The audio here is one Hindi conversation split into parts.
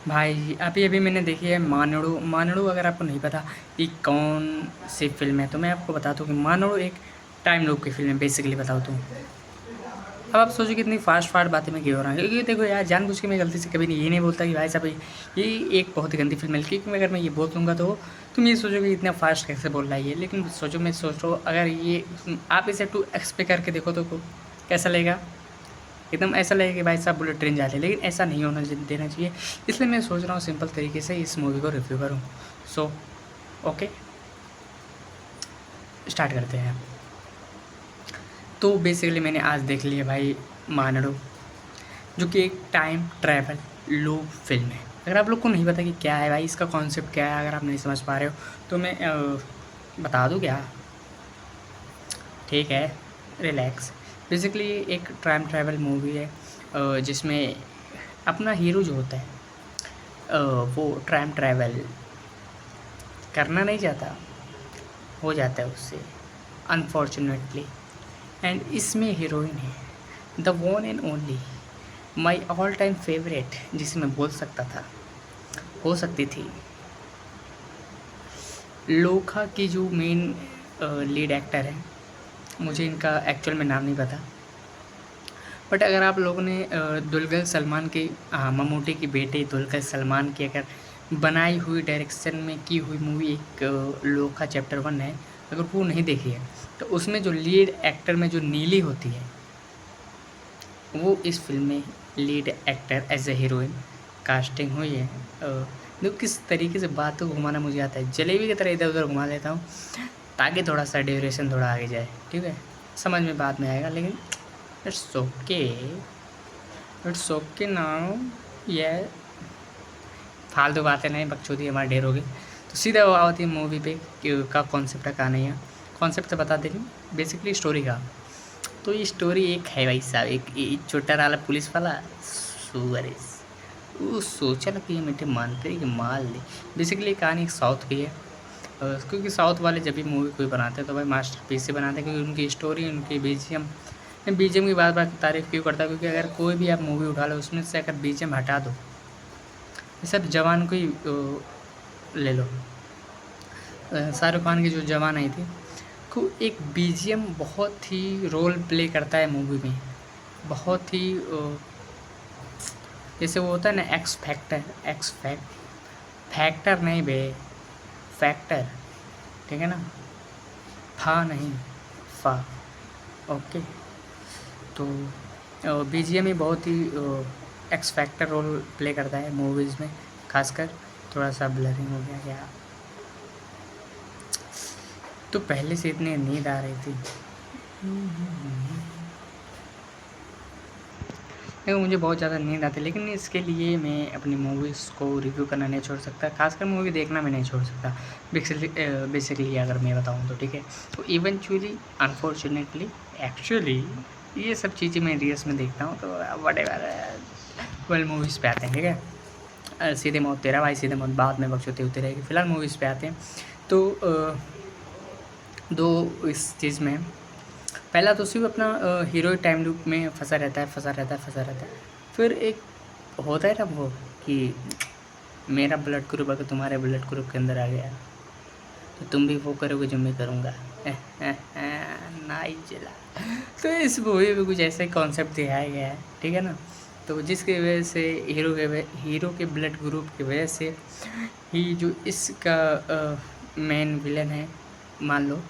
भाई अभी अभी मैंने देखी है मानड़ू। मानड़ू अगर आपको नहीं पता ये कौन सी फ़िल्म है तो मैं आपको बता दूँ कि मानड़ू एक टाइम लूप की फ़िल्म है, बेसिकली बताऊँ तो। अब आप सोचो कितनी फास्ट फास्ट बातें मैं क्यों हो रहा हूँ, क्योंकि देखो यार जानबूझ के मैं गलती से कभी नहीं ये नहीं बोलता कि भाई साहब ये एक बहुत ही गंदी फ़िल्म है, क्योंकि अगर मैं ये बोल दूँगा तो तुम ये सोचोगे इतना फास्ट कैसे बोल रहा है ये। लेकिन सोचो, मैं सोच रहा हूँ अगर ये आप इसे 2x पे करके देखो तो कैसा लगेगा। एकदम ऐसा लगेगा कि भाई साहब बुलेट ट्रेन जा रही है, लेकिन ऐसा नहीं होना देना चाहिए। इसलिए मैं सोच रहा हूँ सिंपल तरीके से इस मूवी को रिव्यू करूँ। सो ओके, स्टार्ट करते हैं। तो बेसिकली मैंने आज देख लिया भाई मानड़ो, जो कि एक टाइम ट्रैवल लूप फिल्म है। अगर आप लोग को नहीं पता कि क्या है भाई, इसका कॉन्सेप्ट क्या है, अगर आप नहीं समझ पा रहे हो तो मैं बता दूँ क्या। ठीक है, रिलैक्स। बेसिकली एक टाइम ट्रैवल मूवी है जिसमें अपना हीरो जो होता है वो टाइम ट्रैवल करना नहीं चाहता, हो जाता है उससे अनफॉर्चुनेटली। एंड इसमें हीरोइन है the one and only, my all time favourite, जिसे मैं बोल सकता था, हो सकती थी लोखा की जो मेन लीड एक्टर है। मुझे इनका एक्चुअल में नाम नहीं पता, बट अगर आप लोगों ने दुलकर सलमान के, ममूटी की बेटे दुलकर सलमान की अगर बनाई हुई डायरेक्शन में की हुई मूवी एक लोखा चैप्टर 1 है, अगर वो नहीं देखी है तो उसमें जो लीड एक्टर में जो नीली होती है वो इस फिल्म में lead actor as a heroine casting हुई है। देखो किस तरीके से बातों को घुमाना मुझे आता है, जलेबी की तरह इधर उधर घुमा लेता हूँ ताकि थोड़ा सा ड्यूरेशन थोड़ा आगे जाए। ठीक है, समझ में बाद में आएगा, लेकिन it's okay, it's okay now. ये फालतू बातें नहीं, बकचोदी हमारी ढेर होगी। तो सीधा वो आती है मूवी पे का कॉन्सेप्ट है, कहानी है। कॉन्सेप्ट तो बता दे रही हूँ, बेसिकली स्टोरी का। तो ये स्टोरी एक है भाई साहब, एक छोटा वाला पुलिस वाला सुअरेस, वो सोचा ना कि ये मीठे मानते कि माल ले। बेसिकली कहानी एक साउथ की है, क्योंकि साउथ वाले जब भी मूवी कोई बनाते हैं तो भाई मास्टर पीस से बनाते हैं, क्योंकि उनकी स्टोरी, उनकी बीजीएम। मैं बीजीएम की बार बार तारीफ़ क्यों करता हूँ, क्योंकि अगर कोई भी आप मूवी उठा लो उसमें से अगर बीजीएम हटा दो, सब जवान को ही ले लो, शाहरुख खान की जो जवान आई थी, को एक बीजीएम बहुत ही रोल प्ले करता है मूवी में, बहुत ही जैसे वो होता है ना एक्स फैक्टर, फैक्टर नहीं बे, फैक्टर, ठीक है ना, फा नहीं, फा। ओके, तो बीजीएम ही बहुत ही एक्स फैक्टर रोल प्ले करता है मूवीज़ में, खासकर। थोड़ा सा ब्लरिंग हो गया क्या, तो पहले से इतनी नींद आ रही थी। देखो मुझे बहुत ज़्यादा नींद आती है, लेकिन इसके लिए मैं अपनी मूवीज़ को रिव्यू करना नहीं छोड़ सकता, खासकर मूवी देखना मैं नहीं छोड़ सकता। बेसिकली अगर मैं बताऊँ तो ठीक है, तो इवेंचुअली अनफॉर्चुनेटली एक्चुअली ये सब चीज़ें मैं रील्स में देखता हूँ, तो वट एवर वेल मूवीज़ पे आते हैं। ठीक है, सीधे मौत तेरा भाई, सीधे मौत बाद में बख्शोती होती रहेगी। फ़िलहाल मूवीज़ पे आते हैं। तो दो इस चीज़ में पहला तो सिर्फ अपना हीरो टाइम लूप में फंसा रहता है। फिर एक होता है ना वो कि मेरा ब्लड ग्रुप अगर तुम्हारे ब्लड ग्रुप के अंदर आ गया तो तुम भी वो करोगे जो मैं करूँगा। नाइस जला। तो इस मूवी में कुछ ऐसा कॉन्सेप्ट दिखाया गया है, ठीक है ना। तो जिसकी वजह से हीरो के ब्लड ग्रुप की वजह से ही जो इसका मेन विलन है, मान लो,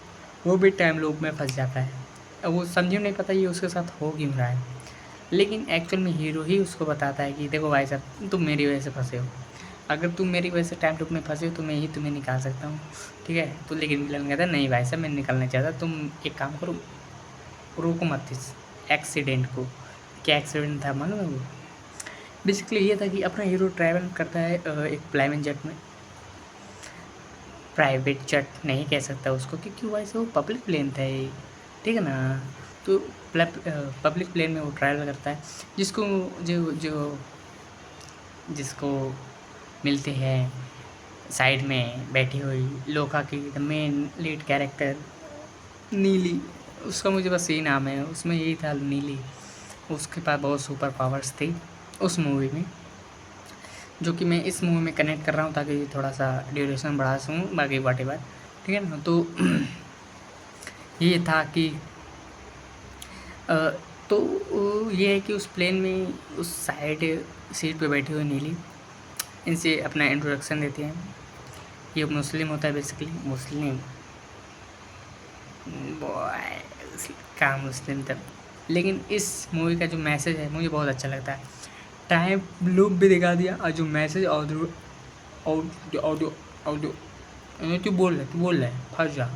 वो भी टाइम लूप में फंस जाता है। अब वो समझे नहीं पता ये उसके साथ हो क्यों रहा है, लेकिन एक्चुअल में हीरो ही उसको बताता है कि देखो भाई साहब तुम मेरी वजह से फंसे हो, अगर तुम मेरी वजह से टाइम लूप में फंसे हो तो मैं ही तुम्हें निकाल सकता हूँ। ठीक है, तो लेकिन विलन कहता है नहीं भाई साहब मैं निकालना चाहता, तुम एक काम करो, रोको मत इस एक्सीडेंट को। क्या एक्सीडेंट था मालूम है वो? बेसिकली ये था कि अपना हीरो ट्रैवल करता है एक प्राइवेट जेट नहीं कह सकता उसको, क्योंकि वैसे वो पब्लिक प्लेन था ये, ठीक है ना। तो पब्लिक प्लेन में वो ट्रैवल करता है, जिसको जो जो जिसको मिलते हैं साइड में बैठी हुई लोका की द मेन लीड कैरेक्टर नीली। उसका मुझे बस यही नाम है, उसमें यही था नीली। उसके पास बहुत सुपर पावर्स थी उस मूवी में। जो कि मैं इस मूवी में कनेक्ट कर रहा हूँ ताकि थोड़ा सा ड्यूरेशन बढ़ा सकूँ, बाकी व्हाटएवर, ठीक है ना। तो ये था कि तो ये है कि उस प्लेन में उस साइड सीट पे बैठी हुई नीली इनसे अपना इंट्रोडक्शन देते हैं। ये मुस्लिम होता है बेसिकली, मुस्लिम बॉय का मुस्लिम तब। लेकिन इस मूवी का जो मैसेज है मुझे बहुत अच्छा लगता है। टाइम लूप भी दिखा दिया और जो मैसेज ऑडियो ऑडियो ऑडियो तू बोल रहा है फंस जा।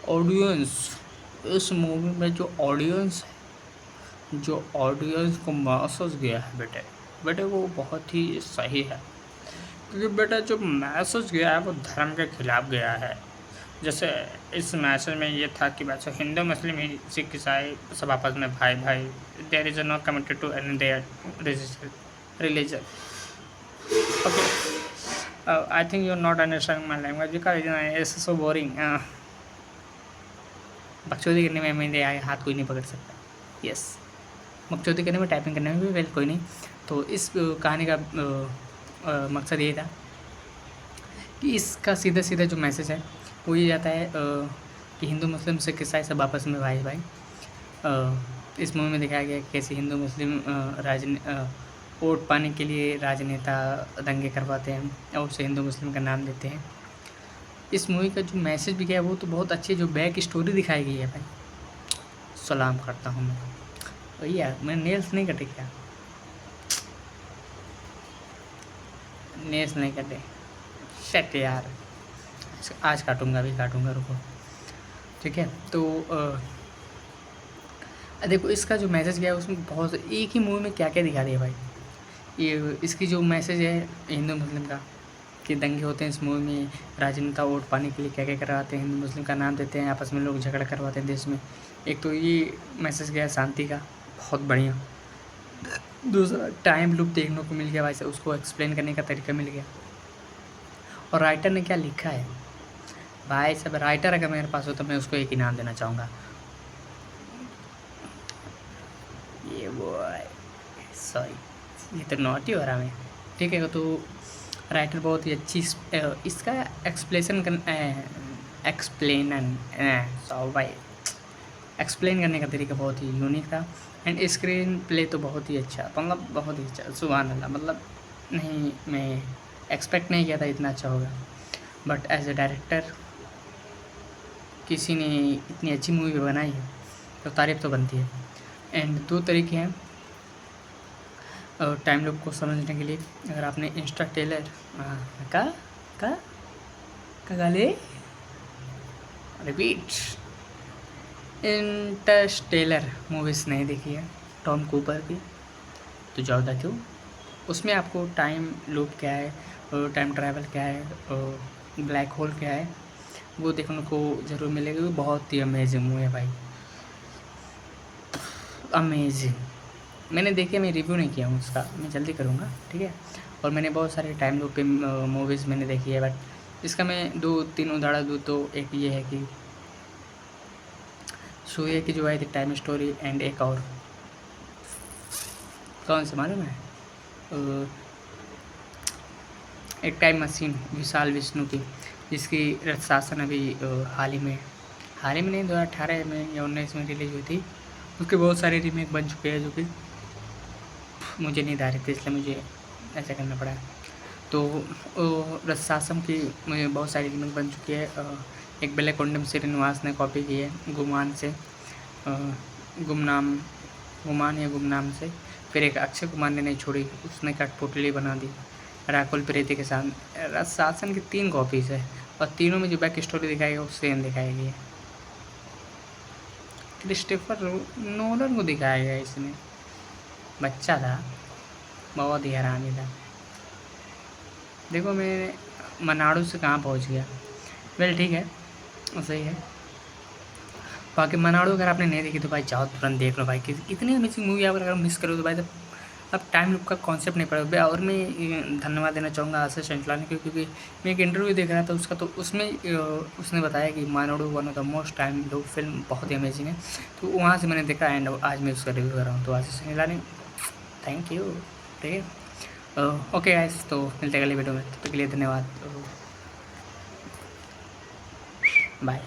ऑडियंस, इस मूवी में जो ऑडियंस है, जो ऑडियंस को मैसेज गया है बेटे वो बहुत ही सही है। क्योंकि बेटा जो मैसेज गया है वो धर्म के खिलाफ गया है। जैसे इस मैसेज में ये था कि वैसे हिंदू मुस्लिम सिख ईसाई सब आपस में भाई भाई, there is not committed to any there religion. Okay, I think you are not understanding my language because it's so boring. बकचोदी करने में मेरे हाथ कोई नहीं पकड़ सकता। यस, बकचोदी करने में, टाइपिंग करने में भी वेल कोई नहीं। तो इस कहानी का मकसद ये था कि इसका सीधा सीधा जो मैसेज है वो ये जाता है कि हिंदू मुस्लिम सिख ईसाई सब आपस में भाई भाई। इस मूवी में दिखाया गया कि कैसे हिंदू मुस्लिम वोट पाने के लिए राजनेता दंगे करवाते हैं और उसे हिंदू मुस्लिम का नाम देते हैं। इस मूवी का जो मैसेज भी गया है वो तो बहुत अच्छी, जो बैक स्टोरी दिखाई गई है भाई, सलाम करता हूँ मैं भैया। मैंने नेल्स नहीं कटे क्या? नेल्स नहीं कटे, शट यार, आज काटूंगा, अभी काटूंगा, रुको, ठीक है। तो देखो इसका जो मैसेज गया है उसमें बहुत, एक ही मूवी में क्या क्या दिखा दिया भाई। ये इसकी जो मैसेज है हिंदू मुस्लिम का कि दंगे होते हैं इस मूवी में, राजनेता वोट पाने के लिए क्या क्या करवाते हैं, हिंदू मुस्लिम का नाम देते हैं, आपस में लोग झगड़ा करवाते हैं देश में। एक तो ये मैसेज गया शांति का, बहुत बढ़िया। दूसरा टाइम लूप देखने को मिल गया भाई साहब, उसको एक्सप्लेन करने का तरीका मिल गया। और राइटर ने क्या लिखा है भाई साहब, राइटर अगर मेरे पास हो तो मैं उसको एक इनाम देना चाहूँगा। ये वो सॉरी, ये तो नॉट ही हो रहा मैं, ठीक है। तो राइटर बहुत ही अच्छी इसका एक्सप्लेन करने का तरीका बहुत ही यूनिक था। एंड स्क्रीन प्ले तो बहुत ही अच्छा, मतलब बहुत ही अच्छा, सुभान अल्लाह। मतलब नहीं, मैं एक्सपेक्ट नहीं किया था इतना अच्छा होगा, बट एज ए डायरेक्टर किसी ने इतनी अच्छी मूवी बनाई है तो तारीफ़ तो बनती है। एंड दो तरीके हैं टाइम लूप को समझने के लिए। अगर आपने इंस्टाटेलर का गाले रिपीट इंटरस्टेलर मूवीज़ नहीं देखी है टॉम कूपर की, तो जाओ देखो। उसमें आपको टाइम लूप क्या है और टाइम ट्रैवल क्या है और ब्लैक होल क्या है वो देखने को ज़रूर मिलेगा। बहुत ही अमेजिंग मूवी है भाई, अमेजिंग। मैंने देखी, मैं रिव्यू नहीं किया हूँ उसका, मैं जल्दी करूँगा, ठीक है। और मैंने बहुत सारे टाइम लूप पे मूवीज़ मैंने देखी है, बट इसका मैं 2-3 उदाहरण दूँ तो एक ये है कि सूर्य की जो आई थी टाइम स्टोरी, एंड एक और कौन से मालूम है, एक टाइम मशीन विशाल विष्णु की, जिसकी रथ शासन अभी हाल ही में नहीं 2018 में या 19 में रिलीज हुई थी। उसके बहुत सारे रीमेक बन चुके हैं जो कि मुझे नहीं आ रहे थे, इसलिए मुझे ऐसा करना पड़ा। तो रथ शासन की मुझे बहुत सारी रीमेक बन चुकी है। एक बेलाकोंडम श्रीनिवास ने कॉपी की है गुमान से, गुमनाम से। फिर एक अक्षय कुमार ने नहीं छोड़ी, उसने कठपुतली बना दी राकुल प्रीति के साथ। रथ शासन की 3 कॉपीज़ है और तीनों में जो बैक स्टोरी दिखाई है वो सेम दिखाई गई है। क्रिस्टोफर नोलन को दिखाया गया इसमें, बच्चा था, बहुत ही हैरानी था। देखो मैं मनाड़ू से कहाँ पहुँच गया। वेल ठीक है, सही है। बाकी मनाड़ू अगर आपने नहीं देखी तो भाई जाओ तुरंत देख लो भाई, कितनी अमेजिंग मूवी आप अगर मिस करो तो भाई अब टाइम लूप का कॉन्सेप्ट नहीं पड़ा। और मैं धन्यवाद देना चाहूँगा आशीष चंचलानी को, क्योंकि मैं एक इंटरव्यू देख रहा था उसका, तो उसमें उसने बताया कि Maanaadu one of the most time loop film बहुत ही अमेजिंग है। तो वहाँ से मैंने देखा एंड आज मैं उसका रिव्यू कर रहा हूँ। तो आशीष चंचलानी थैंक यू, ठीक है। ओके गाइस, तो मिलते हैं अगले वीडियो में, तब तक के लिए धन्यवाद, बाय।